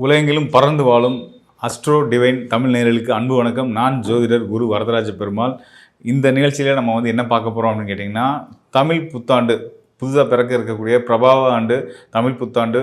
உலகெங்கிலும் பறந்து வாழும் அஸ்ட்ரோ டிவைன் தமிழ் நேயர்களுக்கு அன்பு வணக்கம். நான் ஜோதிடர் குரு வரதராஜ பெருமாள். இந்த நிகழ்ச்சியில் நம்ம என்ன பார்க்க போகிறோம் அப்படின்னு கேட்டிங்கன்னா, தமிழ் புத்தாண்டு புதுதாக பிறக்க இருக்கக்கூடிய பிரபாவ ஆண்டு தமிழ் புத்தாண்டு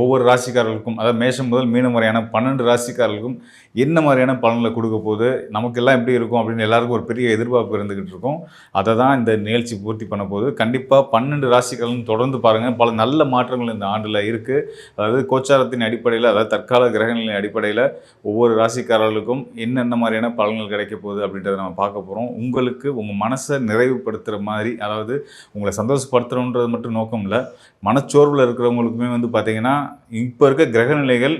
ஒவ்வொரு ராசிக்காரர்களுக்கும், அதாவது மேஷம் முதல் மீனம் வரையான 12 ராசிக்காரர்களுக்கும் என்ன மாதிரியான பலன்களை கொடுக்க போகுது, நமக்கெல்லாம் எப்படி இருக்கும் அப்படின்னு எல்லாருக்கும் ஒரு பெரிய எதிர்பார்ப்பு இருந்துக்கிட்டு இருக்கும். அதை தான் இந்த நிகழ்ச்சி பூர்த்தி பண்ண போகுது. கண்டிப்பாக 12 ராசிக்காரர்களும் தொடர்ந்து பாருங்கள். பல நல்ல மாற்றங்கள் இந்த ஆண்டில் இருக்குது. அதாவது கோச்சாரத்தின் அடிப்படையில், அதாவது தற்கால கிரகங்களின் அடிப்படையில் ஒவ்வொரு ராசிக்காரர்களுக்கும் என்னென்ன மாதிரியான பலன்கள் கிடைக்க போகுது அப்படின்றத நம்ம பார்க்க போகிறோம். உங்களுக்கு உங்கள் மனசை நிறைவுபடுத்துகிற மாதிரி, அதாவது உங்களை சந்தோஷப்படுத்துகிறோன்ற மட்டும் நோக்கம் இல்லை, மனச்சோர்வில் இருக்கிறவங்களுக்குமே பார்த்தீங்கன்னா இப்போ இருக்க கிரகநிலைகள்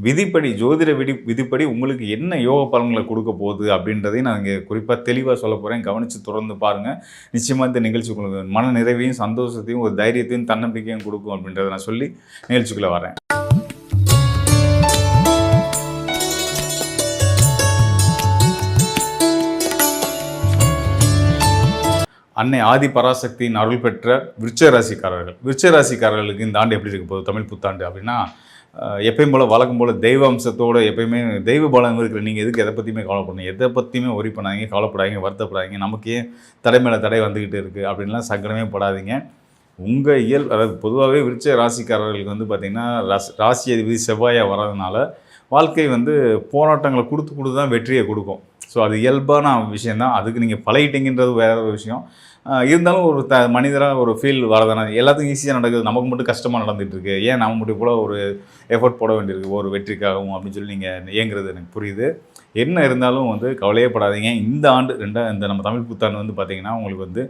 விதிப்படி, ஜோதிட விதிப்படி உங்களுக்கு என்ன யோக பலன்களை கொடுக்க போகுது அப்படின்றதையும் நான் இங்கே குறிப்பாக தெளிவாக சொல்ல போகிறேன். கவனித்து தொடர்ந்து பாருங்கள். நிச்சயமாக இந்த நிகழ்ச்சி உங்களுக்கு மன நிறைவையும் சந்தோஷத்தையும் ஒரு தைரியத்தையும் தன்னம்பிக்கையும் கொடுக்கும் அப்படின்றத நான் சொல்லி நிகழ்ச்சிக்குள்ளே வரேன். அன்னை ஆதி பராசக்தியின் அருள் பெற்ற விருச்சிக ராசிக்காரர்களுக்கு இந்த ஆண்டு எப்படி இருக்க போகுது தமிழ் புத்தாண்டு அப்படின்னா, எப்பயும் போல் வழக்கம் போல் தெய்வ அம்சத்தோடு எப்பயுமே தெய்வ பலம் இருக்கிற நீங்கள் எதுக்கு எதை பற்றியுமே கவலைப்படணும், எதை பற்றியுமே ஒரி பண்ணாதீங்க, கவலைப்படாதீங்க, வருத்தப்படாதீங்க. நமக்கே தடை மேலே தடை வந்துக்கிட்டு இருக்குது அப்படின்லாம் சங்கடமே படாதீங்க. உங்கள் அதாவது பொதுவாகவே விருச்சிக ராசிக்காரர்களுக்கு பார்த்திங்கன்னா ராசி அதிபதி செவ்வாயாக வர்றதுனால வாழ்க்கை போராட்டங்களை கொடுத்து தான் வெற்றியை கொடுக்கும். ஸோ அது இயல்பான விஷயந்தான். அதுக்கு நீங்கள் பழகிட்டீங்கன்றது வேற ஒரு விஷயம். இருந்தாலும் ஒரு மனிதராக ஒரு ஃபீல் வரதானே. எல்லாத்துக்கும் ஈஸியாக நடக்குது, நமக்கு மட்டும் கஷ்டமாக நடந்துகிட்ருக்கு, ஏன் நம்ம மட்டும் போல் ஒரு எஃபர்ட் போட வேண்டியிருக்கு ஒரு வெற்றிக்காகவும் அப்படின்னு சொல்லி நீங்கள் ஏங்குறது எனக்கு புரியுது. என்ன இருந்தாலும் கவலையே படாதீங்க. இந்த ஆண்டு இந்த நம்ம தமிழ் புத்தாண்டு பார்த்திங்கன்னா உங்களுக்கு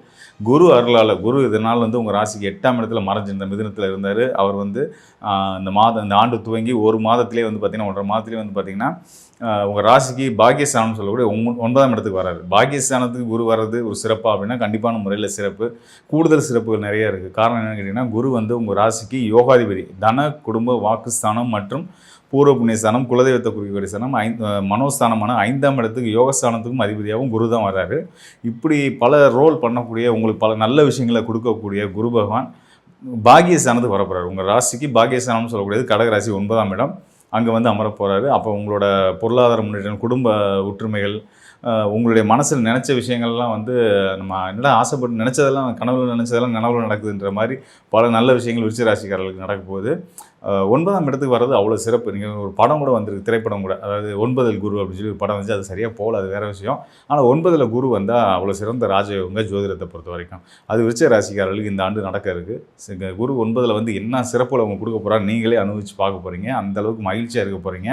குரு அருளால், குரு இதனால் உங்கள் ராசிக்கு 8ஆம் இடத்துல மறைஞ்சிருந்த மிதுனத்தில் இருந்தார். அவர் இந்த ஆண்டு துவங்கி ஒரு மாதத்திலே பார்த்திங்கன்னா 1.5 மாதத்துலேயே பார்த்திங்கன்னா உங்கள் ராசிக்கு பாக்கியஸ்தானம்னு சொல்லக்கூடிய 9ஆம் இடத்துக்கு வராது. பாக்கியஸ்தானத்துக்கு குரு வர்றது ஒரு சிறப்பாக அப்படின்னா கண்டிப்பான முறையில் சிறப்பு. கூடுதல் சிறப்புகள் நிறையா இருக்குது. காரணம் என்னென்னு கேட்டிங்கன்னா, குரு உங்கள் ராசிக்கு யோகாதிபதி, தன குடும்ப வாக்குஸ்தானம் மற்றும் பூர்வ புண்ணியஸ்தானம், குலதெய்வத்தை குறிக்கக்கூடிய ஸ்தானம், மனோஸ்தானமான 5ஆம் இடத்துக்கு யோகஸ்தானத்துக்கும் அதிபதியாகவும் குரு தான் வர்றாரு. இப்படி பல ரோல் பண்ணக்கூடிய, உங்களுக்கு பல நல்ல விஷயங்களை கொடுக்கக்கூடிய குரு பகவான் பாக்கியஸ்தானத்துக்கு வரப்போகிறார். உங்கள் ராசிக்கு பாக்கியஸ்தானம்னு சொல்லக்கூடியது கடகராசி 9ஆம் இடம். அங்கே அமர போகிறாரு. அப்போ உங்களோட பொருளாதார முன்னேற்றம், குடும்ப ஒற்றுமைகள், உங்களுடைய மனசில் நினச்ச விஷயங்கள்லாம் நம்ம என்னடா ஆசைப்பட்டு நினச்சதெல்லாம் கனவுல நினச்சதெல்லாம் நனவுல நடக்குதுன்ற மாதிரி பல நல்ல விஷயங்கள் விருச்சிக ராசிக்காரர்களுக்கு நடக்க போகுது. 9ஆம் இடத்துக்கு வர்றது அவ்வளோ சிறப்பு. நீங்கள் ஒரு படம் கூட வந்திருக்கு, திரைப்படம் கூட, அதாவது 9ல் குரு அப்படின்னு சொல்லி ஒரு படம் வந்துச்சு. அது சரியாக போகல, அது வேறு விஷயம். ஆனால் 9ல் குரு வந்தால் அவ்வளோ சிறந்த ராஜயோகங்க ஜோதிடத்தை பொறுத்த வரைக்கும். அது விருச்சிக ராசிக்காரர்களுக்கு இந்த ஆண்டு நடக்க இருக்குது. குரு 9ல் என்ன சிறப்புகளை அவங்க கொடுக்க போகிறாங்க நீங்களே அனுபவித்து பார்க்க போகிறீங்க. அந்தளவுக்கு மகிழ்ச்சியாக இருக்க போகிறீங்க.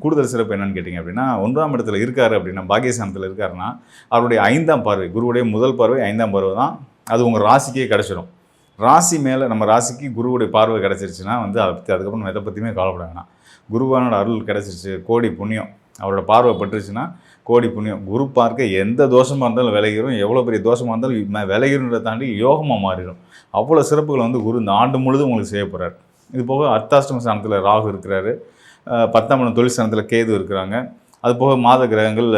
கூடுதல் சிறப்பு என்னென்னு கேட்டிங்க அப்படின்னா, 9ஆம் இடத்துல இருக்கார் அப்படின்னா, பாக்கியஸ்தானத்தில் இருக்காருன்னா, அவருடைய 5ஆம் பார்வை, குருவுடைய முதல் பார்வை 5ஆம் பார்வை தான். அது உங்கள் ராசிக்கே கிடச்சிடும். ராசி மேலே நம்ம ராசிக்கு குருவுடைய பார்வை கிடச்சிருச்சுன்னா அதுக்கப்புறம் நம்ம எதை பற்றியுமே கவலைப்பட வேணாம். குருவானோட அருள் கிடச்சிருச்சு, கோடி புண்ணியம். அவரோட பார்வை பட்டுருச்சுன்னா கோடி புண்ணியம். குரு பார்க்க எந்த தோஷமாக இருந்தாலும் விலகிடும், எவ்வளோ பெரிய தோஷமாக இருந்தாலும் விலகிடுன்றதை தாண்டி யோகமாக மாறிடும். அவ்வளோ சிறப்புகள் குரு இந்த ஆண்டு முழுதும் உங்களுக்கு செய்ய போகிறார். இது போக அர்த்தாஷ்டம ஸ்தானத்தில் ராகு இருக்கிறாரு, 10ஆம் இடம் தொழில் ஸ்தானத்தில் கேது இருக்கிறாங்க. அது போக மாத கிரகங்கள்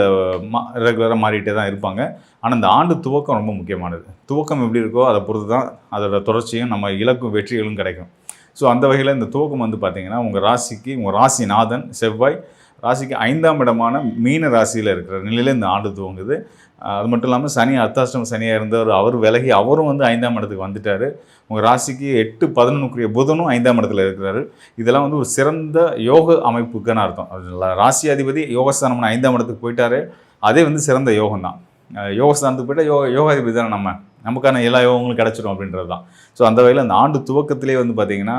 ரெகுலராக மாறிட்டே தான் இருப்பாங்க. ஆனால் இந்த ஆண்டு துவக்கம் ரொம்ப முக்கியமானது. துவக்கம் எப்படி இருக்கோ அதை பொறுத்து தான் அதோட தொடர்ச்சியும் நம்ம இலக்கும் வெற்றிகளும் கிடைக்கும். ஸோ அந்த வகையில் இந்த துவக்கம் பார்த்திங்கன்னா, உங்கள் ராசிக்கு உங்கள் ராசிநாதன் செவ்வாய் ராசிக்கு 5ஆம் இடமான மீன ராசியில் இருக்கிற நிலையில் இந்த ஆண்டு துவங்குது. அது மட்டும் இல்லாமல் சனி, அர்த்தாஷ்டம சனியாக இருந்தவர், அவர் விலகி அவரும் 5ஆம் இடத்துக்கு வந்துட்டார். உங்கள் ராசிக்கு 8-11 புதனும் 5ஆம் இடத்துல இருக்கிறாரு. இதெல்லாம் ஒரு சிறந்த யோக அமைப்புக்குன்னு அர்த்தம். அது ராசி அதிபதி யோகஸ்தானம்னு 5ஆம் இடத்துக்கு போயிட்டாரு. அதே சிறந்த யோகம் தான். யோகஸ்தானத்துக்கு போயிட்டால் யோகாதிபதி தானே நமக்கான எல்லா யோகங்களும் கிடச்சிடும் அப்படின்றது தான். ஸோ அந்த வகையில் அந்த ஆண்டு துவக்கத்திலே பார்த்திங்கன்னா,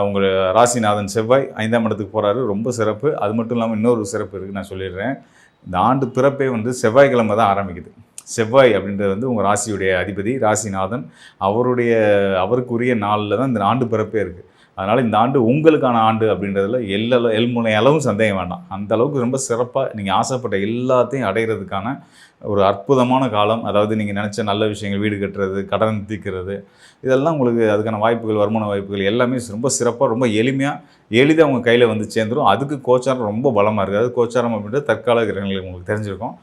உங்கள் ராசிநாதன் செவ்வாய் 5ஆம் இடத்துக்கு போகிறாரு. ரொம்ப சிறப்பு. அது மட்டும் இல்லாமல் இன்னொரு சிறப்பு இருக்குது, நான் சொல்லிடுறேன். இந்த ஆண்டு பிறப்பே செவ்வாய்க்கிழமை தான் ஆரம்பிக்குது. செவ்வாய் அப்படின்றது உங்கள் ராசியுடைய அதிபதி, ராசிநாதன். அவருக்குரிய நாளில் தான் இந்த ஆண்டு பிறப்பே இருக்குது. அதனால் இந்த ஆண்டு உங்களுக்கான ஆண்டு அப்படின்றதுல எல்முனை அளவும் சந்தேகம் வேண்டாம். அந்த அளவுக்கு ரொம்ப சிறப்பாக நீங்கள் ஆசைப்பட்ட எல்லாத்தையும் அடைகிறதுக்கான ஒரு அற்புதமான காலம். அதாவது நீங்கள் நினச்ச நல்ல விஷயங்கள், வீடு கட்டுறது, கடன் தீர்க்கிறது, இதெல்லாம் உங்களுக்கு அதுக்கான வாய்ப்புகள், வருமான வாய்ப்புகள் எல்லாமே ரொம்ப சிறப்பாக, ரொம்ப எளிமையாக எளிதாக அவங்க கையில் வந்து சேர்ந்துடும். அதுக்கு கோச்சாரம் ரொம்ப பலமாக இருக்குது. அது கோச்சாரம் அப்படின்றது தற்கால கிரகநிலை உங்களுக்கு தெரிஞ்சிருக்கும்.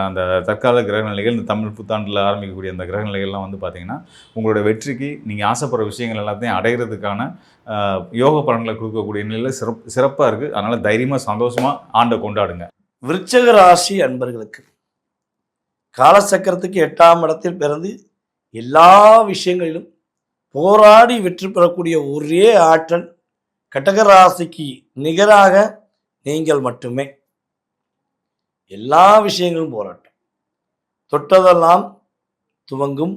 அந்த தற்கால கிரகநிலைகள் இந்த தமிழ் புத்தாண்டில் ஆரம்பிக்கக்கூடிய அந்த கிரகநிலைகள்லாம் வந்து பார்த்திங்கன்னா உங்களோட வெற்றிக்கு நீங்கள் ஆசைப்படுற விஷயங்கள் எல்லாத்தையும் அடைகிறதுக்கான யோக பலன்களை கொடுக்கக்கூடிய நிலையில் சிறப்பாக இருக்குது. அதனால் தைரியமாக சந்தோஷமாக ஆண்டை கொண்டாடுங்க. விருச்சிக ராசி அன்பர்களுக்கு காலசக்கரத்துக்கு 8ஆம் இடத்தில் பிறந்து எல்லா விஷயங்களிலும் போராடி வெற்றி பெறக்கூடிய ஒரே ஆற்றல் கடகராசிக்கு நிகராக நீங்கள் மட்டுமே. எல்லா விஷயங்களும் போராட்டம். தொட்டதெல்லாம் துவங்கும்,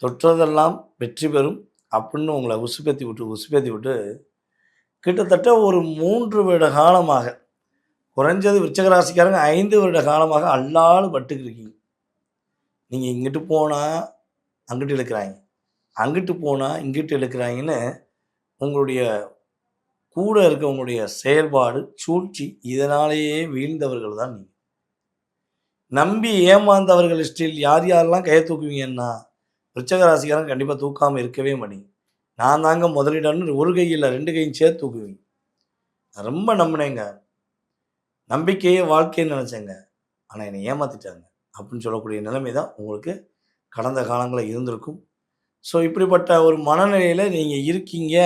தொட்டதெல்லாம் வெற்றி பெறும் அப்படின்னு உங்களை உசுப்பேத்தி விட்டு கிட்டத்தட்ட ஒரு 3 வருட காலமாக, குறைஞ்சது விருச்சிக ராசிக்காரங்க 5 வருட காலமாக அல்லாடு பட்டுக்கிருக்கீங்க. நீங்கள் இங்கிட்டு போனால் அங்கிட்டு இழுக்கிறாங்க, அங்கிட்டு போனால் இங்கிட்டு இழுக்கிறாங்கன்னு உங்களுடைய கூட இருக்கவங்களுடைய செயல்பாடு, சூழ்ச்சி, இதனாலேயே வீழ்ந்தவர்கள் தான் நீங்கள். நம்பி ஏமாந்தவர்கள் லிஸ்டில் யாரெல்லாம் கையை தூக்குவீங்கன்னா விருச்சிக ராசிக்காரங்க கண்டிப்பாக தூக்காமல் இருக்கவே மாட்டீங்க. நான் தாங்க முதலிடம்னு ஒரு கையில் 2 கையும் சேர்த்து தூக்குவீங்க. நான் ரொம்ப நம்பினேங்க, நம்பிக்கையே வாழ்க்கைன்னு நினச்சேங்க, ஆனால் என்னை ஏமாற்றிட்டாங்க அப்படின்னு சொல்லக்கூடிய நிலைமை தான் உங்களுக்கு கடந்த காலங்களில் இருந்திருக்கும். ஸோ இப்படிப்பட்ட ஒரு மனநிலையில் நீங்கள் இருக்கீங்க.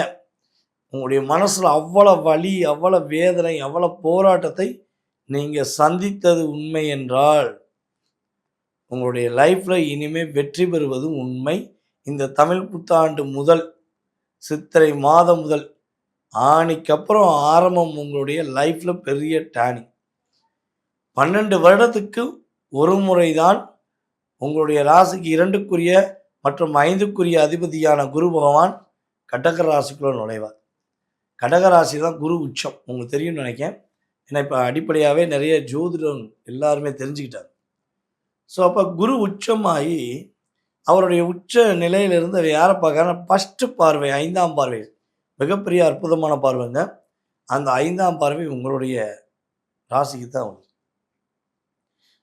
உங்களுடைய மனசில் அவ்வளோ வலி, அவ்வளோ வேதனை, அவ்வளோ போராட்டத்தை நீங்கள் சந்தித்தது உண்மை என்றால் உங்களுடைய லைஃப்பில் இனிமேல் வெற்றி பெறுவது உண்மை. இந்த தமிழ் புத்தாண்டு முதல், சித்திரை மாதம் முதல், ஆணிக்கப்புறம் ஆரம்பம் உங்களுடைய லைஃப்பில் பெரிய டேர்னிங். 12 வருடத்துக்கு ஒரு முறைதான் உங்களுடைய ராசிக்கு 2க்குரிய மற்றும் 5க்குரிய அதிபதியான குரு பகவான் கடக ராசிக்குள்ள நுழைவார். கடக ராசி தான் குரு உச்சம், உங்களுக்கு தெரியும்னு நினைக்கிறேன். ஏன்னா இப்போ அடிப்படையாகவே நிறைய ஜோதிடம் எல்லாருமே தெரிஞ்சுக்கிட்டாங்க. ஸோ அப்போ குரு உச்சமாகி அவருடைய உச்ச நிலையிலிருந்து அவர் யாரை பார்க்கறாருன்னா ஃபஸ்ட்டு பார்வை, 5ஆம் பார்வை, மிகப்பெரிய அற்புதமான பார்வைங்க. அந்த 5ஆம் பார்வை உங்களுடைய ராசிக்கு தான் வரும்.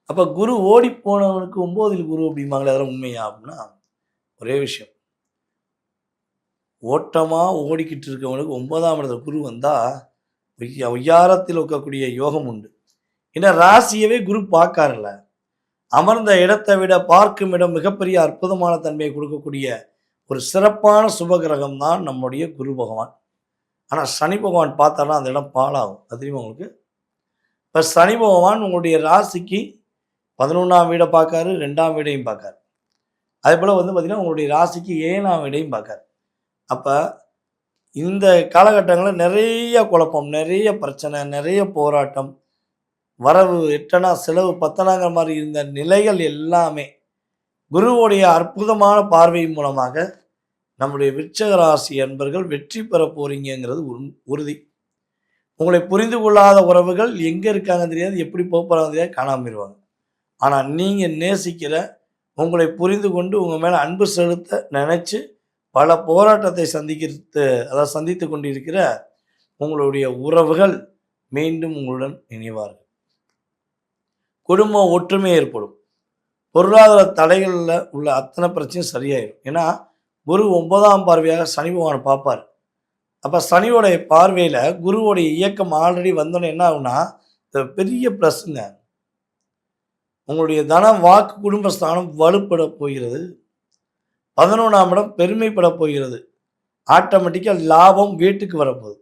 அப்போ குரு ஓடி போனவனுக்கு 9ல் குரு அப்படிம்பாங்களே, அதெல்லாம் உண்மையா அப்படின்னா ஒரே விஷயம், ஓட்டமாக ஓடிக்கிட்டு இருக்கவனுக்கு 9ஆம் இடத்துல குரு வந்தால் உயரத்தில் வைக்கக்கூடிய யோகம் உண்டு. ஏன்னா ராசியவே குரு பார்க்காருல்ல, அமர்ந்த இடத்தை விட பார்க்கும் இடம் மிகப்பெரிய அற்புதமான தன்மையை கொடுக்கக்கூடிய ஒரு சிறப்பான சுபகிரகம் தான் நம்முடைய குரு பகவான். ஆனால் சனி பகவான் பார்த்தாருன்னா அந்த இடம் பாழாகும். அது தெரியுமா உங்களுக்கு? இப்போ சனி பகவான் உங்களுடைய ராசிக்கு 11ஆம் வீடை பார்க்காரு, 2ஆம் வீடையும் பார்க்காரு. அதே போல் பார்த்திங்கன்னா உங்களுடைய ராசிக்கு 7ஆம் வீடையும் பார்க்காரு. அப்போ இந்த காலகட்டங்களில் நிறைய குழப்பம், நிறைய பிரச்சனை, நிறைய போராட்டம், வரவு 8 செலவு 10ங்கிற மாதிரி இருந்த நிலைகள் எல்லாமே குருவுடைய அற்புதமான பார்வை மூலமாக நம்முடைய விருச்சிக ராசி அன்பர்கள் வெற்றி பெற போறீங்கிறது உறுதி. உங்களை புரிந்து கொள்ளாத உறவுகள் எங்கே இருக்காங்க தெரியாது, எப்படி போகிறாங்க தெரியாது, காணாமல் போயிடுவாங்க. ஆனால் நீங்கள் நேசிக்கிற, உங்களை புரிந்து கொண்டு உங்கள் மேலே அன்பு செலுத்த நினச்சி பல போராட்டத்தை சந்தித்து கொண்டிருக்கிற உங்களுடைய உறவுகள் மீண்டும் உங்களுடன் இணைவார்கள். குடும்ப ஒற்றுமை ஏற்படும். பொருளாதார தடைகளில் உள்ள அத்தனை பிரச்சனையும் சரியாயிடும். ஏன்னா குரு 9ஆம் பார்வையாக சனி பகவானை பார்ப்பார். அப்போ சனியோடைய பார்வையில் குருவோடைய இயக்கம் ஆல்ரெடி வந்தோன்னே என்ன ஆகுனா பெரிய ப்ளஸ்ங்க. உங்களுடைய தனம், வாக்கு, குடும்பஸ்தானம் வலுப்பட போகிறது. 11ஆம் இடம் பெருமைப்பட போகிறது. ஆட்டோமேட்டிக்காக லாபம் வீட்டுக்கு வரப்போகுது.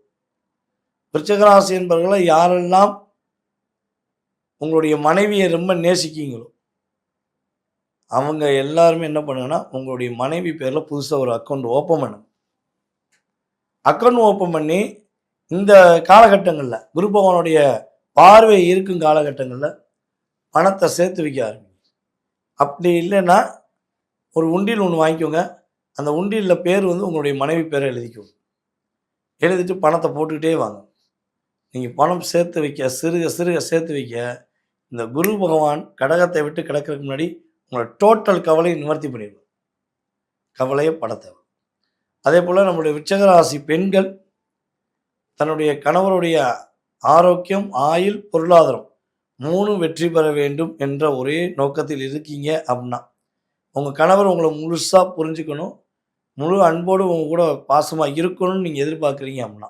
விருச்சிக ராசி என்பவர்களை யாரெல்லாம் உங்களுடைய மனைவியை ரொம்ப நேசிக்கிங்களோ அவங்க எல்லாருமே என்ன பண்ணுங்கன்னா உங்களுடைய மனைவி பேரில் புதுசாக ஒரு அக்கௌண்ட் ஓப்பன் பண்ணுங்க. அக்கௌண்ட் ஓப்பன் பண்ணி இந்த காலகட்டங்களில் குரு பகவானுடைய பார்வை இருக்கும் காலகட்டங்களில் பணத்தை சேர்த்து வைக்க ஆரம்பிங்க. அப்படி இல்லைன்னா ஒரு உண்டியல் ஒன்று வாங்கிக்கோங்க. அந்த உண்டியலில் பேர் உங்களுடைய மனைவி பேரை எழுதிக்கோங்க. எழுதிட்டு பணத்தை போட்டுக்கிட்டே வாங்க. நீங்கள் பணம் சேர்த்து வைக்க சிறுக சிறுக சேர்த்து வைக்க இந்த குரு பகவான் கடகத்தை விட்டு கிடக்கிறதுக்கு முன்னாடி உங்களோட டோட்டல் கவலையை நிவர்த்தி பண்ணிடுவோம். கவலையை பட தேவை. அதே போல் நம்முடைய விருச்சிக ராசி பெண்கள் தன்னுடைய கணவருடைய ஆரோக்கியம், ஆயுள், பொருளாதாரம் 3 வெற்றி பெற வேண்டும் என்ற ஒரே நோக்கத்தில் இருக்கீங்க அப்படின்னா உங்கள் கணவர் உங்களை முழுசாக புரிஞ்சுக்கணும், முழு அன்போடு உங்கள் கூட பாசமாக இருக்கணும்னு நீங்கள் எதிர்பார்க்குறீங்க அப்படின்னா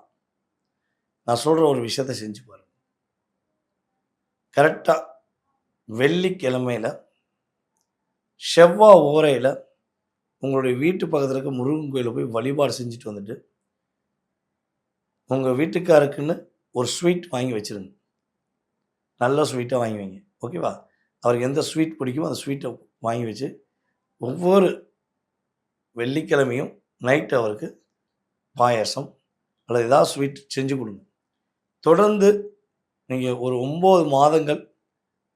நான் சொல்கிற ஒரு விஷயத்தை செஞ்சு பாருங்க. கரெக்டாக வெள்ளிக்கிழமையில் செவ்வாய் ஓரையில் உங்களுடைய வீட்டு பக்கத்தில் இருக்க முருகன் கோயிலில் போய் வழிபாடு செஞ்சுட்டு வந்துட்டு உங்கள் வீட்டுக்காருக்குன்னு ஒரு ஸ்வீட் வாங்கி வச்சுருங்க. நல்ல ஸ்வீட்டாக வாங்கி வைங்க, ஓகேவா? அவருக்கு எந்த ஸ்வீட் பிடிக்குமோ அந்த ஸ்வீட்டை வாங்கி வச்சு ஒவ்வொரு வெள்ளிக்கிழமையும் நைட்டு அவருக்கு பாயாசம் அல்லது ஏதாவது ஸ்வீட் செஞ்சு கொடுங்க. தொடர்ந்து நீங்கள் ஒரு 9 மாதங்கள்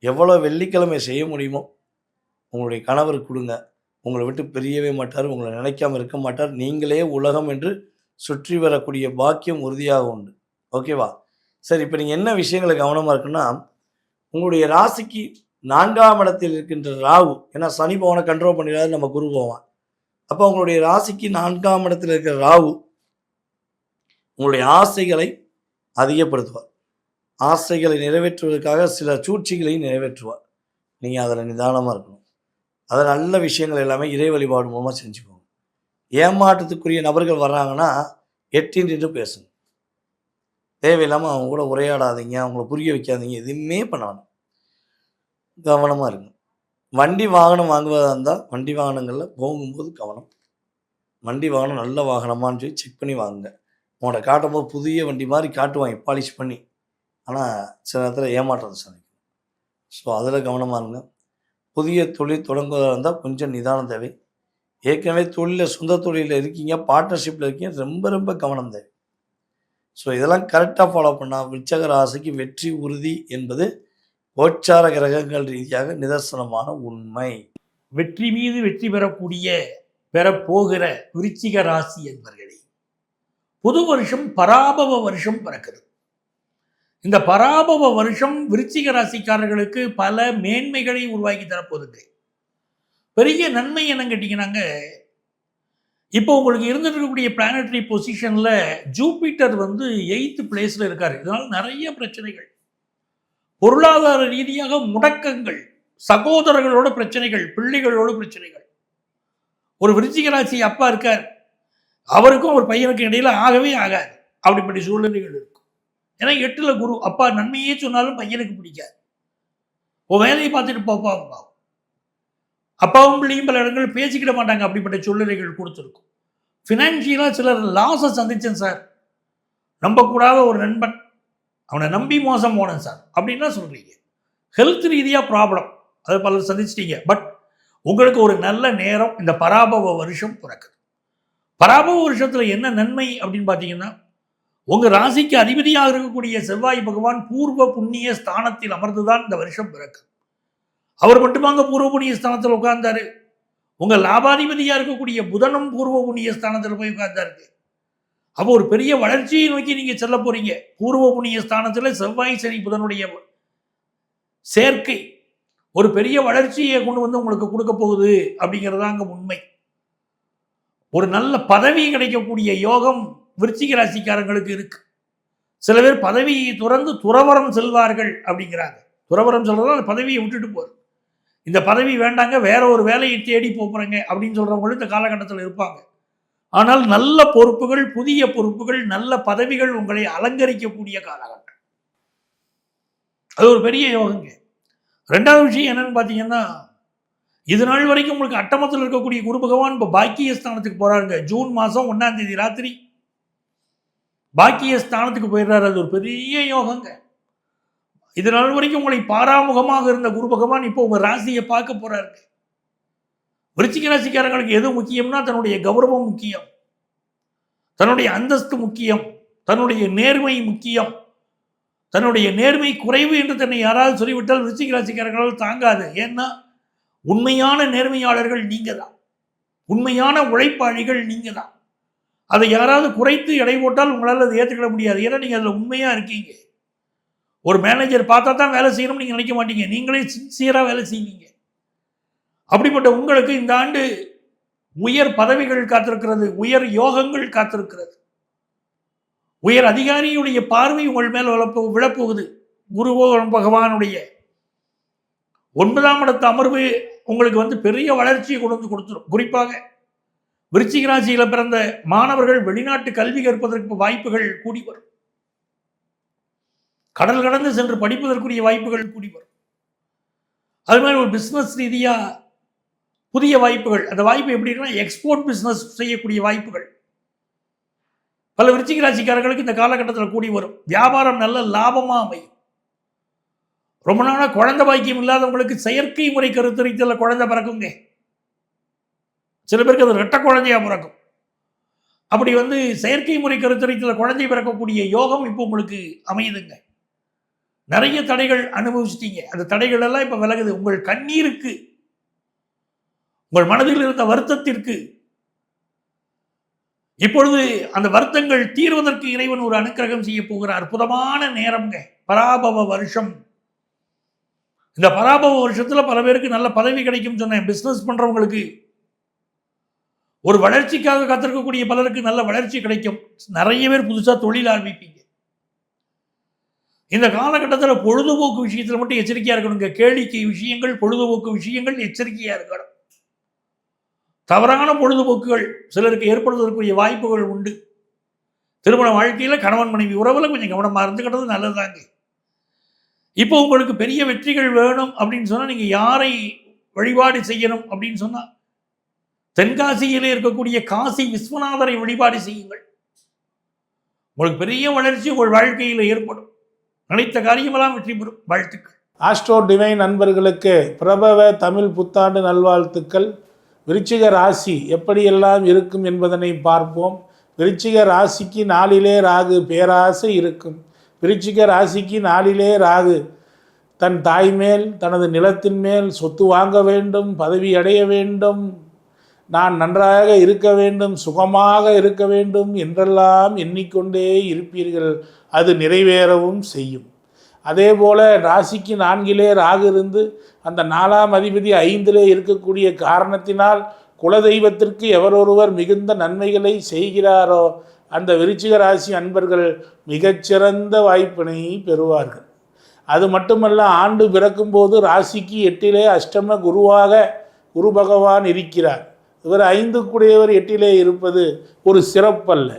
எவ்வளோ வெள்ளிக்கிழமை செய்ய முடியுமோ உங்களுடைய கணவருக்கு கொடுங்க. உங்களை விட்டு பிரியவே மாட்டார், உங்களை நினைக்காமல் இருக்க மாட்டார். நீங்களே உலகம் என்று சுற்றி வரக்கூடிய பாக்கியம் உறுதியாக உண்டு, ஓகேவா? சரி, இப்போ நீங்கள் என்ன விஷயங்களை கவனமாக இருக்குன்னா, உங்களுடைய ராசிக்கு 4ஆம் இடத்தில் இருக்கின்ற ராகு, ஏன்னா சனி பவனை கண்ட்ரோல் பண்ணிடாது நம்ம குரு போவான். அப்போ உங்களுடைய ராசிக்கு 4ஆம் இடத்தில் இருக்கிற ராகு உங்களுடைய ஆசைகளை அதிகப்படுத்துவார். ஆசைகளை நிறைவேற்றுவதற்காக சில சூழ்ச்சிகளை நிறைவேற்றுவார். நீங்கள் அதில் நிதானமாக இருக்கணும். அதில் நல்ல விஷயங்கள் எல்லாமே இறை வழிபாடு மூலமாக செஞ்சுக்கோங்க. ஏமாற்றத்துக்குரிய நபர்கள் வர்றாங்கன்னா எட்டின்னு பேசுங்க. தேவையில்லாமல் அவங்க கூட உரையாடாதீங்க, அவங்கள புரிய வைக்காதீங்க, எதுவுமே பண்ணாலும் கவனமாக இருங்க. வண்டி வாகனம் வாங்குவதாக இருந்தால் வண்டி வாகனங்களில் போகும்போது கவனம். வண்டி வாகனம் நல்ல வாகனமானு சொல்லி செக் பண்ணி வாங்குங்க. உங்களோட காட்டும் போது புதிய வண்டி மாதிரி காட்டுவாங்க பாலிஷ் பண்ணி, ஆனால் சில நேரத்தில் ஏமாற்றத்தை சந்திக்கும். ஸோ அதில் கவனமாக இருங்க. புதிய தொழில் தொடங்குவதாக இருந்தால் கொஞ்சம் நிதானம் தேவை. ஏற்கனவே தொழிலில் சொந்த தொழிலில் இருக்கீங்க, பார்ட்னர்ஷிப்பில் இருக்கீங்க, ரொம்ப ரொம்ப கவனம் தேவை. ஸோ இதெல்லாம் கரெக்டாக ஃபாலோ பண்ணால் விருச்சிக ராசிக்கு வெற்றி உறுதி என்பது கோச்சார கிரகங்கள் ரீதியாக நிதர்சனமான உண்மை. வெற்றி மீது வெற்றி பெறப்போகிற விருச்சிக ராசி என்பர்களே, புது வருஷம் பராபவ வருஷம் பிறக்குது. இந்த பராபவ வருஷம் விருச்சிக ராசிக்காரர்களுக்கு பல மேன்மைகளை உருவாக்கி தரப்போகுதுங்க. பெரிய நன்மை என்னன்னு கேட்டீங்கன்னாங்க, இப்போ உங்களுக்கு இருந்துட்டு இருக்கக்கூடிய பிளானட்டரி பொசிஷனில் ஜூபிட்டர் 8th பிளேஸில் இருக்கார். இதனால் நிறைய பிரச்சனைகள், பொருளாதார ரீதியாக முடக்கங்கள், சகோதரர்களோட பிரச்சனைகள், பிள்ளைகளோட பிரச்சனைகள். ஒரு விருச்சிக ராசி அப்பா இருக்கார், அவருக்கும் ஒரு பையனுக்கு இடையில ஆகவே ஆகாது. அப்படிப்பட்ட சூழ்நிலைகள் இருக்கும். ஏன்னா 8ல் குரு, அப்பா நன்மையே சொன்னாலும் பையனுக்கு பிடிக்காது. ஒரு வேலையை பார்த்துட்டு போப்பா, அப்பாவும் பிள்ளையும் பல இடங்கள் பேசிக்கிட மாட்டாங்க. அப்படிப்பட்ட சூழ்நிலைகள் கொடுத்துருக்கும். ஃபினான்ஷியலாக சிலர் லாஸை சந்திச்சேன் சார், நம்பக்கூடாத ஒரு நண்பன், அவனை நம்பி மோசம் போனேன் சார் அப்படின்னா சொல்கிறீங்க. ஹெல்த் ரீதியாக ப்ராப்ளம், அதை பலர் சந்திச்சிட்டீங்க. பட் உங்களுக்கு ஒரு நல்ல நேரம் இந்த பராபவ வருஷம் பிறக்குது. பராபவ வருஷத்தில் என்ன நன்மை அப்படின்னு பார்த்தீங்கன்னா, உங்கள் ராசிக்கு அதிபதியாக இருக்கக்கூடிய செவ்வாய் பகவான் பூர்வ புண்ணிய ஸ்தானத்தில் அமர்ந்துதான் இந்த வருஷம் பிறக்குது. அவர் மட்டுமாங்க பூர்வ புண்ணிய ஸ்தானத்தில் உட்கார்ந்தாரு. உங்கள் லாபாதிபதியாக இருக்கக்கூடிய புதனும் பூர்வ புண்ணிய ஸ்தானத்தில் போய் உட்கார்ந்தாரு. அப்போ ஒரு பெரிய வளர்ச்சியை நோக்கி நீங்க செல்ல போறீங்க. பூர்வ புண்ணிய ஸ்தானத்தில் செவ்வாய் சனி புதனுடைய சேர்க்கை ஒரு பெரிய வளர்ச்சியை கொண்டு வந்து உங்களுக்கு கொடுக்க போகுது அப்படிங்கிறதாங்க உண்மை. ஒரு நல்ல பதவி கிடைக்கக்கூடிய யோகம் விருச்சிக ராசிக்காரங்களுக்கு இருக்கு. சில பேர் பதவியை துறந்து துறவரம் செல்வார்கள் அப்படிங்கிறாங்க. துறவரம் சொல்றதா அந்த பதவியை விட்டுட்டு போறது, இந்த பதவி வேண்டாங்க, வேற ஒரு வேலையை தேடி போறேங்க அப்படின்னு சொல்றவங்களும் இந்த காலகட்டத்தில் இருப்பாங்க. ஆனால் நல்ல பொறுப்புகள், புதிய பொறுப்புகள், நல்ல பதவிகள் உங்களை அலங்கரிக்கக்கூடிய காலகட்டம். அது ஒரு பெரிய யோகங்க. 2வது விஷயம் என்னன்னு பார்த்தீங்கன்னா, இது நாள் வரைக்கும் உங்களுக்கு அட்டமத்தில் இருக்கக்கூடிய குரு பகவான் இப்போ பாக்கிய ஸ்தானத்துக்கு போறாருங்க. ஜூன் மாதம் 1ஆம் தேதி ராத்திரி பாக்கிய ஸ்தானத்துக்கு போயிடுறாரு. அது ஒரு பெரிய யோகங்க. இது நாள் வரைக்கும் உங்களை பாராமுகமாக இருந்த குரு பகவான் இப்போ உங்க ராசியை பார்க்க போறாரு. விருச்சிக ராசிக்காரங்களுக்கு எது முக்கியம்னா, தன்னுடைய கௌரவம் முக்கியம், தன்னுடைய அந்தஸ்து முக்கியம், தன்னுடைய நேர்மை முக்கியம். தன்னுடைய நேர்மை குறைவு என்று தன்னை யாராவது சொல்லிவிட்டால் விருச்சிக ராசிக்காரர்களால் தாங்காது. ஏன்னா உண்மையான நேர்மையாளர்கள் நீங்க தான், உண்மையான உழைப்பாளிகள் நீங்க தான். அதை யாராவது குறைத்து எடை போட்டால் உங்களால் அதை ஏற்றுக்கிட முடியாது. ஏன்னா நீங்க அதில் உண்மையா இருக்கீங்க. ஒரு மேனேஜர் பார்த்தா தான் வேலை செய்யணும்னு நீங்க நினைக்க மாட்டீங்க, நீங்களே சின்சியரா வேலை செய்வீங்க. அப்படிப்பட்ட உங்களுக்கு இந்த ஆண்டு உயர் பதவிகள் காத்திருக்கிறது, உயர் யோகங்கள் காத்திருக்கிறது. உயர் அதிகாரியுடைய பார்வை உங்கள் மேல் விழப்போகுது. குரு பகவானுடைய 9ஆம் இடத்து அமர்வு உங்களுக்கு பெரிய வளர்ச்சியை கொண்டு வந்து கொடுத்துரும். குறிப்பாக விருச்சிக ராசியில பிறந்த மாணவர்கள் வெளிநாட்டு கல்வி கற்பதற்கு வாய்ப்புகள் கூடி வரும். கடல் கடந்து சென்று படிப்பதற்குரிய வாய்ப்புகள் கூடி வரும். அது மாதிரி ஒரு பிஸ்னஸ் ரீதியாக புதிய வாய்ப்புகள், அந்த வாய்ப்பு எப்படி இருக்குன்னா எக்ஸ்போர்ட் பிஸ்னஸ் செய்யக்கூடிய வாய்ப்புகள் பல விருச்சிக ராசிக்காரர்களுக்கு இந்த காலகட்டத்தில் கூடி வரும். வியாபாரம் நல்ல லாபமாக அமையும். ரொம்ப நாளாக குழந்தை பாக்கியம் இல்லாதவங்களுக்கு செயற்கை முறை கருத்தரித்தலில் குழந்தை பிறக்குங்க. சில பேருக்கு அது ரெட்டை குழந்தையாக பிறக்கும். அப்படி செயற்கை முறை கருத்தரித்தலில் குழந்தை பிறக்கக்கூடிய யோகம் இப்போ உங்களுக்கு அமையுதுங்க. நிறைய தடைகள் அனுபவிச்சிட்டீங்க. அந்த தடைகள் எல்லாம் இப்போ விலகுது. உங்கள் கண்ணீருக்கு, உங்கள் மனதில் இருந்த வருத்தத்திற்கு இப்பொழுது அந்த வருத்தங்கள் தீர்வதற்கு இறைவன் ஒரு அனுக்கிரகம் செய்ய போகிற அற்புதமான நேரம்ங்க. பராபவ வருஷம். இந்த பராபவ வருஷத்துல பல பேருக்கு நல்ல பதவி கிடைக்கும் சொன்னேன். பிசினஸ் பண்றவங்களுக்கு, ஒரு வளர்ச்சிக்காக காத்திருக்கக்கூடிய பலருக்கு நல்ல வளர்ச்சி கிடைக்கும். நிறைய பேர் புதுசா தொழில் ஆரம்பிப்பீங்க. இந்த காலகட்டத்தில் பொழுதுபோக்கு விஷயத்தில் மட்டும் எச்சரிக்கையா இருக்கணுங்க. கேளிக்கை விஷயங்கள், பொழுதுபோக்கு விஷயங்கள் எச்சரிக்கையா இருக்கணும். தவறான பொழுதுபோக்குகள் சிலருக்கு ஏற்படுவதற்குரிய வாய்ப்புகள் உண்டு. திருமண வாழ்க்கையில கணவன் மனைவி உறவுல கொஞ்சம் கவனமா இருந்துக்கிட்டது நல்லதுதாங்க. இப்போ உங்களுக்கு பெரிய வெற்றிகள் வேணும் அப்படின்னு சொன்னா நீங்க யாரை வழிபாடு செய்யணும் அப்படின்னு சொன்னா தென்காசியிலே இருக்கக்கூடிய காசி விஸ்வநாதரை வழிபாடு செய்யுங்கள். உங்களுக்கு பெரிய வளர்ச்சி உங்கள் வாழ்க்கையில் ஏற்படும். நினைத்த காரியமெல்லாம் வெற்றி பெறும். வாழ்த்துக்கள். ஆஸ்ட்ரோ டிவைன் நண்பர்களுக்கு பிரபவ தமிழ் புத்தாண்டு நல்வாழ்த்துக்கள். விருச்சிக ராசி எப்படியெல்லாம் இருக்கும் என்பதனை பார்ப்போம். விருச்சிக ராசிக்கு நாளிலே ராகு பேராசை இருக்கும். விருச்சிக ராசிக்கு நாளிலே ராகு தன் தாய் மேல், தனது நிலத்தின் மேல் சொத்து வாங்க வேண்டும், பதவி அடைய வேண்டும், நான் நன்றாக இருக்க வேண்டும், சுகமாக இருக்க வேண்டும் என்றெல்லாம் எண்ணிக்கொண்டே இருப்பீர்கள். அது நிறைவேறவும் செய்யும். அதே போல் ராசிக்கு 4 ராகு இருந்து அந்த 4ஆம் அதிபதி 5 இருக்கக்கூடிய காரணத்தினால் குலதெய்வத்திற்கு எவரொருவர் மிகுந்த நன்மைகளை செய்கிறாரோ அந்த விருச்சிக ராசி அன்பர்கள் மிகச்சிறந்த வாய்ப்பினை பெறுவார்கள். அது மட்டுமல்ல, ஆண்டு பிறக்கும்போது ராசிக்கு 8 அஷ்டம குருவாக குரு பகவான் இருக்கிறார். இவர் 5 8 இருப்பது ஒரு சிறப்பல்ல.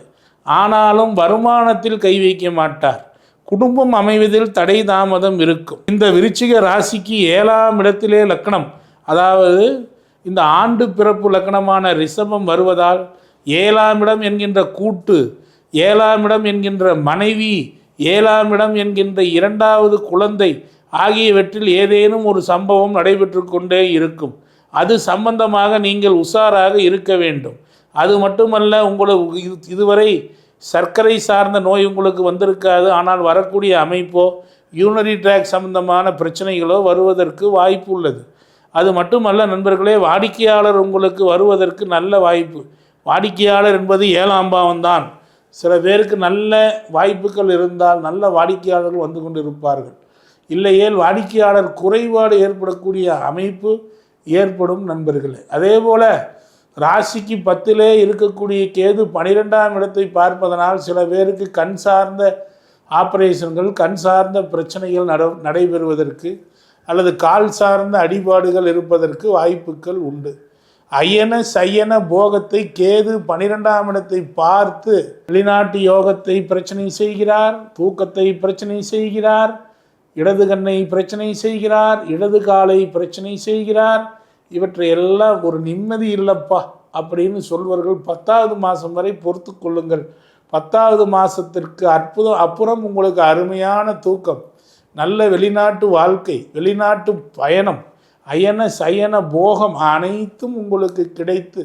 ஆனாலும் வருமானத்தில் கை வைக்க மாட்டார். குடும்பம் அமைவதில் தடை தாமதம் இருக்கும். இந்த விருச்சிக ராசிக்கு 7ஆம் இடத்திலே லக்னம், அதாவது இந்த ஆண்டு பிறப்பு லக்னமான ரிஷபம் வருவதால் 7ஆம் இடம் என்கின்ற கூட்டு, 7ஆம் இடம் என்கின்ற மனைவி, 7ஆம் இடம் என்கின்ற 2வது குழந்தை ஆகியவற்றில் ஏதேனும் ஒரு சம்பவம் நடைபெற்று கொண்டே இருக்கும். அது சம்பந்தமாக நீங்கள் உஷாராக இருக்க வேண்டும். அது மட்டுமல்ல, உங்களுக்கு இதுவரை சர்க்கரை சார்ந்த நோய் உங்களுக்கு வந்திருக்காது. ஆனால் வரக்கூடிய அமைப்போ யூரினரி ட்ராக் சம்பந்தமான பிரச்சனைகளோ வருவதற்கு வாய்ப்பு உள்ளது. அது மட்டுமல்ல நண்பர்களே, வாடிக்கையாளர் உங்களுக்கு வருவதற்கு நல்ல வாய்ப்பு. வாடிக்கையாளர் என்பது 7ஆம் பாவம் தான். சில பேருக்கு நல்ல வாய்ப்புகள் இருந்தால் நல்ல வாடிக்கையாளர்கள் வந்து கொண்டு இருப்பார்கள். இல்லையேல் வாடிக்கையாளர் குறைபாடு ஏற்படக்கூடிய அமைப்பு ஏற்படும் நண்பர்களே. அதே போல் ராசிக்கு 10 இருக்கக்கூடிய கேது 12ஆம் இடத்தை பார்ப்பதனால் சில பேருக்கு கண் சார்ந்த ஆப்ரேஷன்கள், கண் சார்ந்த பிரச்சனைகள் நடைபெறுவதற்கு அல்லது கால் சார்ந்த அடிபாடுகள் இருப்பதற்கு வாய்ப்புகள் உண்டு. அயன சயன போகத்தை கேது 12ஆம் இடத்தை பார்த்து வெளிநாட்டு யோகத்தை பிரச்சனை செய்கிறார், தூக்கத்தை பிரச்சனை செய்கிறார், இடது கண்ணை பிரச்சனை செய்கிறார், இடது காலை பிரச்சனை செய்கிறார். இவற்றை எல்லாம் ஒரு நிம்மதி இல்லைப்பா அப்படின்னு சொல்வர்கள் 10வது மாதம் வரை பொறுத்து கொள்ளுங்கள். 10வது மாதத்திற்கு அப்புறம் உங்களுக்கு அருமையான தூக்கம், நல்ல வெளிநாட்டு வாழ்க்கை, வெளிநாட்டு பயணம், அயன சயன போகம் அனைத்தும் உங்களுக்கு கிடைத்து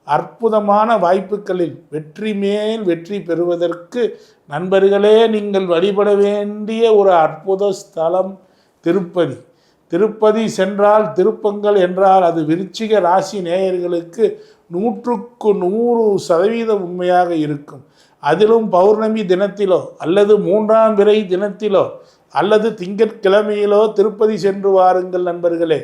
அற்புதமான வாய்ப்புகளில் வெற்றி மேல் வெற்றி பெறுவதற்கு நண்பர்களே நீங்கள் வழிபட வேண்டிய ஒரு அற்புத ஸ்தலம் திருப்பதி. திருப்பதி சென்றால் திருப்பங்கள் என்றால் அது விருச்சிக ராசி நேயர்களுக்கு 100க்கு 100% உண்மையாக இருக்கும். அதிலும் பௌர்ணமி தினத்திலோ அல்லது 3ஆம் பிறை தினத்திலோ அல்லது திங்கட்கிழமையிலோ திருப்பதி சென்று வாருங்கள் நண்பர்களே.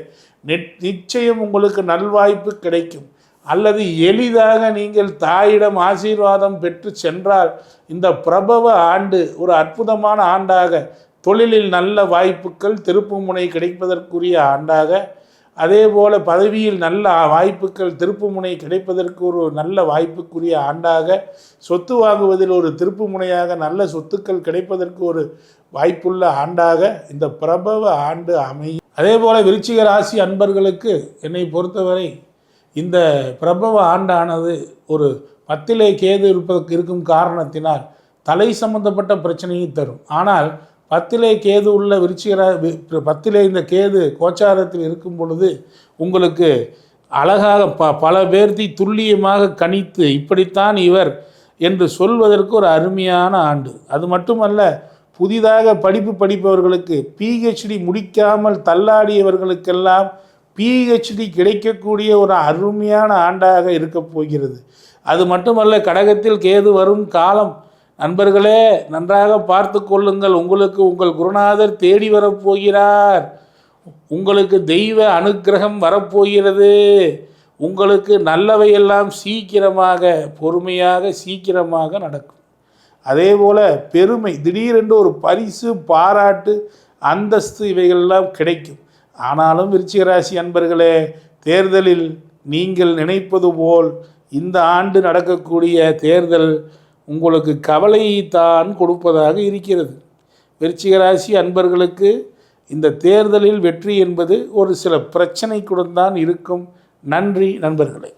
நிச்சயம் உங்களுக்கு நல்வாய்ப்பு கிடைக்கும். அல்லது எளிதாக நீங்கள் தாயிடம் ஆசீர்வாதம் பெற்று சென்றால் இந்த பிரபவ ஆண்டு ஒரு அற்புதமான ஆண்டாக, தொழிலில் நல்ல வாய்ப்புகள், திருப்பு முனை கிடைப்பதற்குரிய ஆண்டாக, அதே போல் பதவியில் நல்ல வாய்ப்புகள் திருப்புமுனை கிடைப்பதற்கு ஒரு நல்ல வாய்ப்புக்குரிய ஆண்டாக, சொத்து வாங்குவதில் ஒரு திருப்புமுனையாக நல்ல சொத்துக்கள் கிடைப்பதற்கு ஒரு வாய்ப்புள்ள ஆண்டாக இந்த பிரபவ ஆண்டு அமையும். அதே போல் விருச்சிக ராசி அன்பர்களுக்கு என்னை பொறுத்தவரை இந்த பிரபவ ஆண்டானது ஒரு 10லே கேது இருக்கும் காரணத்தினால் தலை சம்பந்தப்பட்ட பிரச்சனையை தரும். ஆனால் 10லே கேது உள்ள விருச்சிக 10லே இந்த கேது கோச்சாரத்தில் இருக்கும் பொழுது உங்களுக்கு அழகாக பல பேர்த்தி துல்லியமாக கணித்து இப்படித்தான் இவர் என்று சொல்வதற்கு ஒரு அருமையான ஆண்டு. அது மட்டுமல்ல, புதிதாக படிப்பவர்களுக்கு PhD முடிக்காமல் தள்ளாடியவர்களுக்கெல்லாம் PhD கிடைக்கக்கூடிய ஒரு அருமையான ஆண்டாக இருக்கப் போகிறது. அது மட்டுமல்ல, கடகத்தில் கேது வரும் காலம் நண்பர்களே நன்றாக பார்த்து கொள்ளுங்கள். உங்களுக்கு உங்கள் குருநாதர் தேடி வரப்போகிறார். உங்களுக்கு தெய்வ அனுக்கிரகம் வரப்போகிறது. உங்களுக்கு நல்லவையெல்லாம் சீக்கிரமாக பொறுமையாக சீக்கிரமாக நடக்கும். அதே போல் பெருமை, திடீரென்று ஒரு பரிசு, பாராட்டு, அந்தஸ்து இவைகளெல்லாம் கிடைக்கும். ஆனாலும் விருச்சிக ராசி அன்பர்களே, தேர்தலில் நீங்கள் நினைப்பது போல் இந்த ஆண்டு நடக்கக்கூடிய தேர்தல் உங்களுக்கு கவலையைத்தான் கொடுப்பதாக இருக்கிறது. விருச்சிக ராசி அன்பர்களுக்கு இந்த தேர்தலில் வெற்றி என்பது ஒரு சில பிரச்சனைக்குடன் தான் இருக்கும். நன்றி நண்பர்களே.